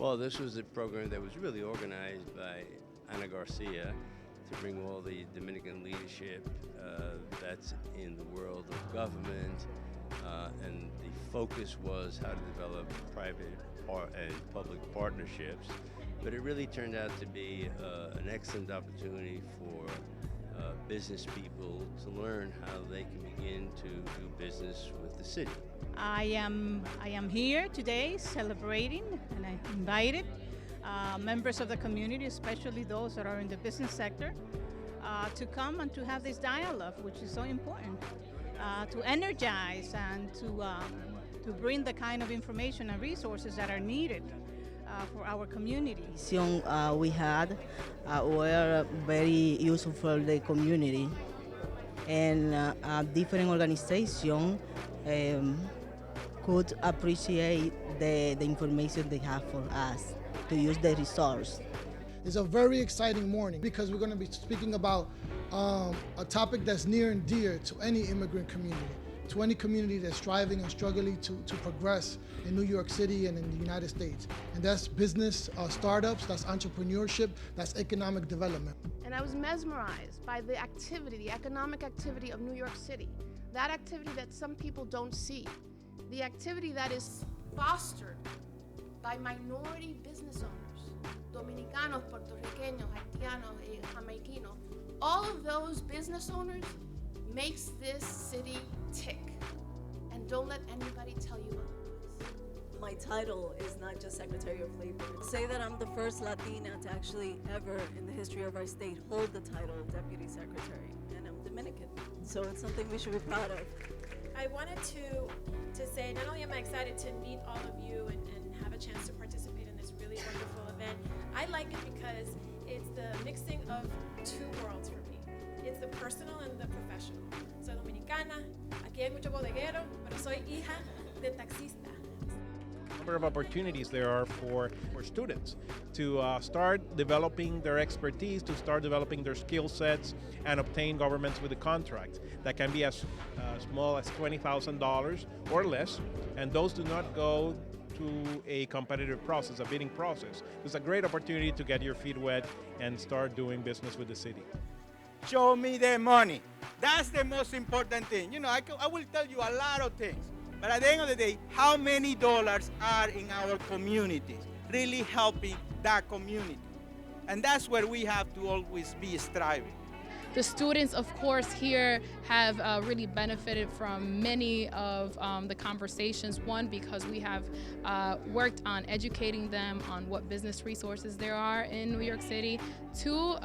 Well, this was a program that was really organized by Ana Garcia to bring all the Dominican leadership that's in the world of government, and the focus was how to develop private and public partnerships. But it really turned out to be an excellent opportunity for business people to learn how they can begin to do business with the city. I am here today celebrating, and I invited members of the community, especially those that are in the business sector, to come and to have this dialogue, which is so important, to energize and to bring the kind of information and resources that are needed for our community. We had were very useful for the community, and different organizations could appreciate the information they have for us to use the resource. It's a very exciting morning because we're going to be speaking about a topic that's near and dear to any immigrant community, to any community that's striving and struggling to progress in New York City and in the United States. And that's business startups, that's entrepreneurship, that's economic development. And I was mesmerized by the activity, the economic activity of New York City, that activity that some people don't see, the activity that is fostered by minority business owners, Dominicanos, Puertorriqueños, Haitianos, Jamaicanos. All of those business owners makes this city tick. And don't let anybody tell you otherwise. My title is not just Secretary of Labor. Say that I'm the first Latina to actually ever in the history of our state hold the title of Deputy Secretary, and I'm Dominican. So it's something we should be proud of. I wanted to say not only am I excited to meet all of you and have a chance to participate in this really wonderful event, I like it because it's the mixing of two worlds for me. It's the personal and the professional. Soy dominicana, aquí hay mucho bodeguero, pero soy hija de taxista. Number of opportunities there are for students to start developing their expertise, to start developing their skill sets, and obtain governments with a contract that can be as small as $20,000 or less, and those do not go to a competitive process, a bidding process. It's a great opportunity to get your feet wet and start doing business with the city. Show me the money. That's the most important thing. You know, I will tell you a lot of things, but at the end of the day, how many dollars are in our communities, really helping that community? And that's where we have to always be striving. The students, of course, here have really benefited from many of the conversations. One, because we have worked on educating them on what business resources there are in New York City. Two,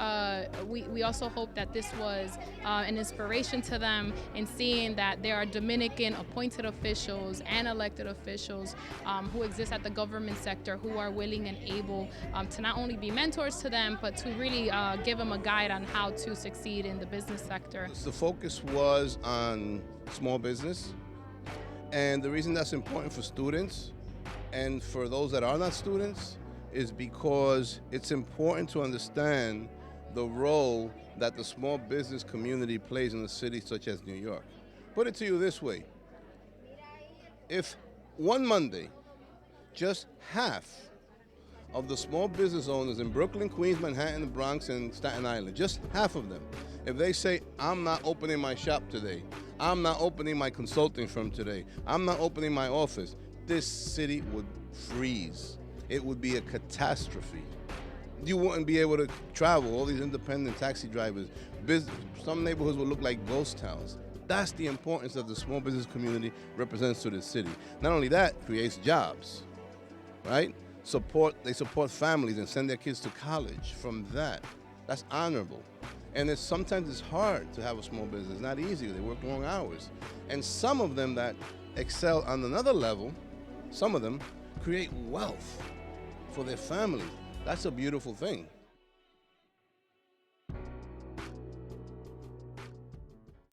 we also hope that this was an inspiration to them in seeing that there are Dominican appointed officials and elected officials who exist at the government sector who are willing and able to not only be mentors to them, but to really give them a guide on how to succeed in the business sector. The focus was on small business, and the reason that's important for students and for those that are not students is because it's important to understand the role that the small business community plays in a city such as New York. Put it to you this way: if one Monday, just half of the small business owners in Brooklyn, Queens, Manhattan, the Bronx, and Staten Island, just half of them, if they say, I'm not opening my shop today, I'm not opening my consulting firm today, I'm not opening my office, this city would freeze. It would be a catastrophe. You wouldn't be able to travel, all these independent taxi drivers. Some neighborhoods would look like ghost towns. That's the importance that the small business community represents to the city. Not only that, creates jobs, right? They support families and send their kids to college from that. That's honorable. And sometimes it's hard to have a small business. It's not easy. They work long hours. And some of them that excel on another level, some of them create wealth for their families. That's a beautiful thing.